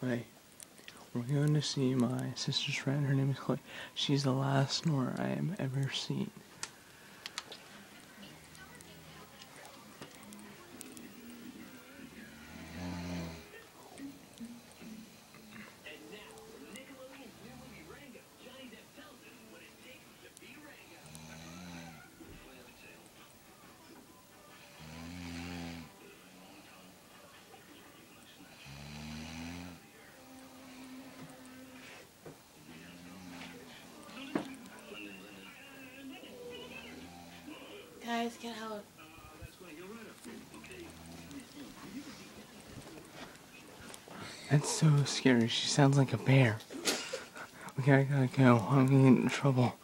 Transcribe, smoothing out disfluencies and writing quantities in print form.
Wait, we're going to see my sister's friend. Her name is Chole. She's the last snorer I have ever seen. Guys, get out. That's so scary. She sounds like a bear. Okay, I gotta go. I'm gonna get in trouble.